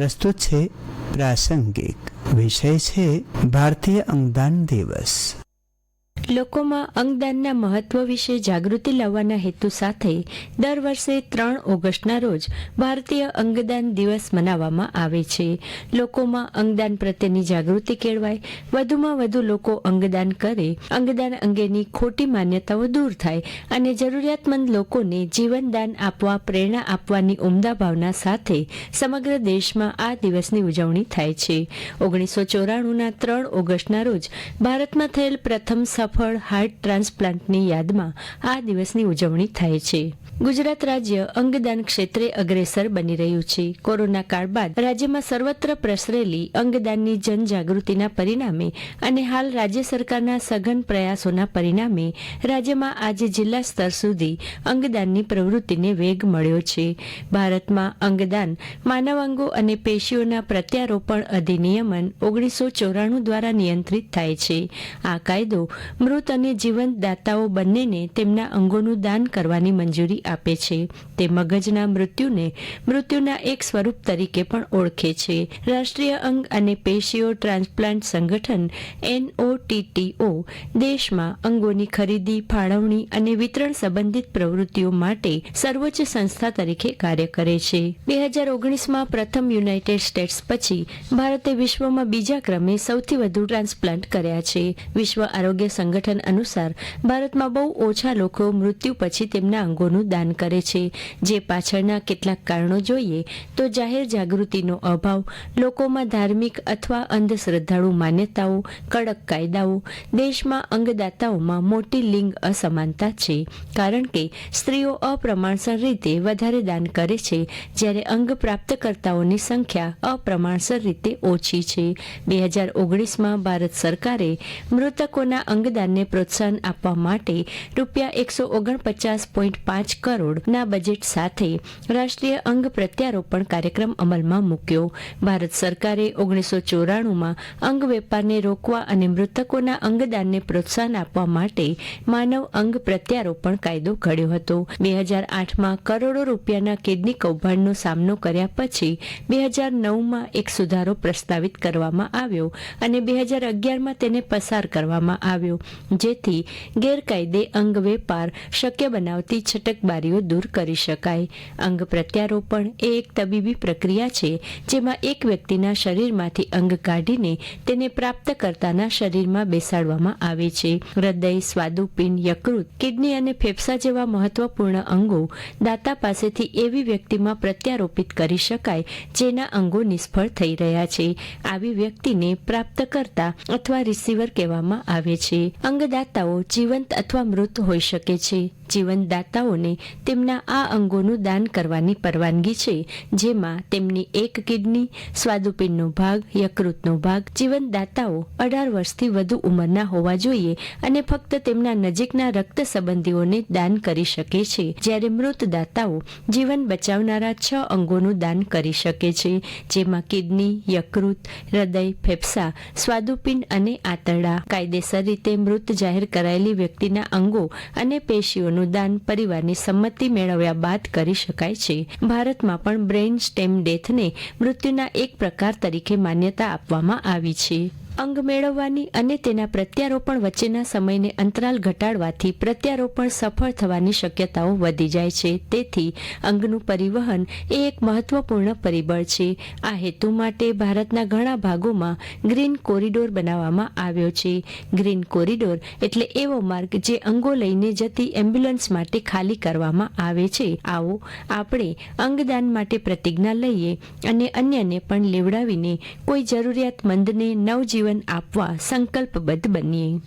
પ્રસ્તુત છે પ્રાસંગિક. વિષય છે ભારતીય અંગદાન દિવસ. લોકોમાં અંગદાનના મહત્વ વિશે જાગૃતિ લાવવાના હેતુ સાથે દર વર્ષે 3 ઓગસ્ટના રોજ ભારતીય અંગદાન દિવસ મનાવવામાં આવે છે. લોકોમાં અંગદાન પ્રત્યેની જાગૃતિ કેળવાય, વધુમાં વધુ લોકો અંગદાન કરે, અંગદાન અંગેની ખોટી માન્યતાઓ દૂર થાય અને જરૂરિયાતમંદ લોકોને જીવનદાન આપવા પ્રેરણા આપવાની ઉમદા ભાવના સાથે સમગ્ર દેશમાં આ દિવસની ઉજવણી થાય છે. 1994ના 3 ઓગસ્ટના રોજ ભારતમાં થયેલ પ્રથમ સફળ હાર્ટ ટ્રાન્સપ્લાન્ટની યાદમાં આ દિવસની ઉજવણી થાય છે. ગુજરાત રાજ્ય અંગદાન ક્ષેત્રે અગ્રેસર બની રહ્યું છે. કોરોના કાળ બાદ રાજ્યમાં સર્વત્ર પ્રસરેલી અંગદાનની જનજાગૃતિના પરિણામે અને હાલ રાજ્ય સરકારના સઘન પ્રયાસોના પરિણામે રાજ્યમાં આજે જિલ્લા સ્તર સુધી અંગદાનની પ્રવૃત્તિને વેગ મળ્યો છે. ભારતમાં અંગદાન માનવ અંગો અને પેશીઓના પ્રત્યારોપણ અધિનિયમન 1994 દ્વારા નિયંત્રિત થાય છે. આ કાયદો મૃત અને જીવંત દાતાઓ બંનેને તેમના અંગોનું દાન કરવાની મંજૂરી આપે છે. તે મગજના મૃત્યુના એક સ્વરૂપ તરીકે પણ ઓળખે છે. રાષ્ટ્રીય અંગ અને પેશીઓ ટ્રાન્સપ્લાન્ટ સંગઠન NOTTO દેશમાં અંગોની ખરીદી, ફાળવણી અને વિતરણ સંબંધિત પ્રવૃત્તિઓ માટે સર્વોચ્ચ સંસ્થા તરીકે કાર્ય કરે છે. 2019માં પ્રથમ યુનાઇટેડ સ્ટેટ્સ પછી ભારતે વિશ્વમાં બીજા ક્રમે સૌથી વધુ ટ્રાન્સપ્લાન્ટ કર્યા છે. વિશ્વ આરોગ્ય સંગઠન અનુસાર ભારતમાં બહુ ઓછા લોકો મૃત્યુ પછી તેમના અંગોનું દાન કરે છે. જે પાછળના કેટલાક કારણો જોઈએ તો જાહેર જાગૃતિનો અભાવ, લોકોમાં ધાર્મિક અથવા અંધશ્રદ્ધાળુ માન્યતાઓ, કડક કાયદાઓ, દેશમાં અંગદાતાઓમાં મોટી લિંગ અસમાનતા છે. કારણ કે સ્ત્રીઓ અપ્રમાણસર રીતે વધારે દાન કરે છે, જ્યારે અંગ પ્રાપ્તકર્તાઓની સંખ્યા અપ્રમાણસર રીતે ઓછી છે. 2019માં ભારત સરકારે મૃતકોના અંગદાનને પ્રોત્સાહન આપવા માટે ₹149.5 કરોડના બજેટ સાથે રાષ્ટ્રીય અંગ પ્રત્યારોપણ કાર્યક્રમ અમલમાં મૂક્યો. ભારત સરકારે 1994માં અંગ વેપારને રોકવા અને મૃતકોના અંગદાનને પ્રોત્સાહન આપવા માટે માનવ અંગ પ્રત્યારોપણ કાયદો ઘડ્યો હતો. 2008માં કરોડો રૂપિયાના કિડની કૌભાંડનો સામનો કર્યા પછી 2009માં એક સુધારો પ્રસ્તાવિત કરવામાં આવ્યો અને 2011માં તેને પસાર કરવામાં આવ્યો, જેથી ગેરકાયદે અંગ વેપાર શક્ય બનાવતી છટકબારીઓ દૂર કરી શકાય. અંગ પ્રત્યારોપણ એ એક તબીબી પ્રક્રિયા છે જેમાં એક વ્યક્તિના શરીરમાંથી અંગ કાઢીને તેને પ્રાપ્તકર્તાના શરીરમાં બેસાડવામાં આવે છે. હૃદય, સ્વાદુપિંડ, યકૃત, કિડની અને ફેફસા જેવા મહત્વપૂર્ણ અંગો દાતા પાસેથી એવી વ્યક્તિમાં પ્રત્યારોપિત કરી શકાય જેના અંગો નિષ્ફળ થઈ રહ્યા છે. આવી વ્યક્તિને પ્રાપ્તકર્તા અથવા રિસીવર કહેવામાં આવે છે. અંગદાતાઓ જીવંત અથવા મૃત હોઈ શકે છે. જીવંત દાતાઓને તેમના આ અંગોનું દાન કરવાની પરવાનગી છે, જેમાં તેમની એક કિડની, સ્વાદુપિંડનો ભાગ, યકૃતનો ભાગ. જીવંત દાતાઓ 18 વર્ષથી વધુ ઉંમરના હોવા જોઈએ અને ફક્ત તેમના નજીકના રક્ત સંબંધીઓને દાન કરી શકે છે, જ્યારે મૃત દાતાઓ જીવન બચાવનારા 6 અંગોનું દાન કરી શકે છે, જેમાં કિડની, યકૃત, હૃદય, ફેફસા, સ્વાદુપિંડ અને આંતરડા. કાયદેસર રીતે મૃત જાહેર કરાયેલી વ્યક્તિના અંગો અને પેશીઓનું દાન પરિવારની સંમતિ મેળવ્યા બાદ કરી શકાય છે. ભારતમાં પણ બ્રેઇન સ્ટેમ ડેથને મૃત્યુના એક પ્રકાર તરીકે માન્યતા આપવામાં આવી છે. અંગ મેળવવાની અને તેના પ્રત્યારોપણ વચ્ચેના સમયને અંતરાલ ઘટાડવાથી પ્રત્યારોપણ સફળ થવાની શક્યતાઓ વધી જાય છે. તેથી અંગનું પરિવહન એ એક મહત્વપૂર્ણ પરિબળ છે. આ હેતુ માટે ભારતના ઘણા ભાગોમાં ગ્રીન કોરિડોર બનાવવામાં આવ્યો છે. ગ્રીન કોરિડોર એટલે એવો માર્ગ જે અંગો લઈને જતી એમ્બ્યુલન્સ માટે ખાલી કરવામાં આવે છે. આવો આપણે અંગદાન માટે પ્રતિજ્ઞા લઈએ અને અન્યને પણ લેવડાવીને કોઈ જરૂરિયાતમંદને નવજીવન આપવા સંકલ્પબદ્ધ બનીએ.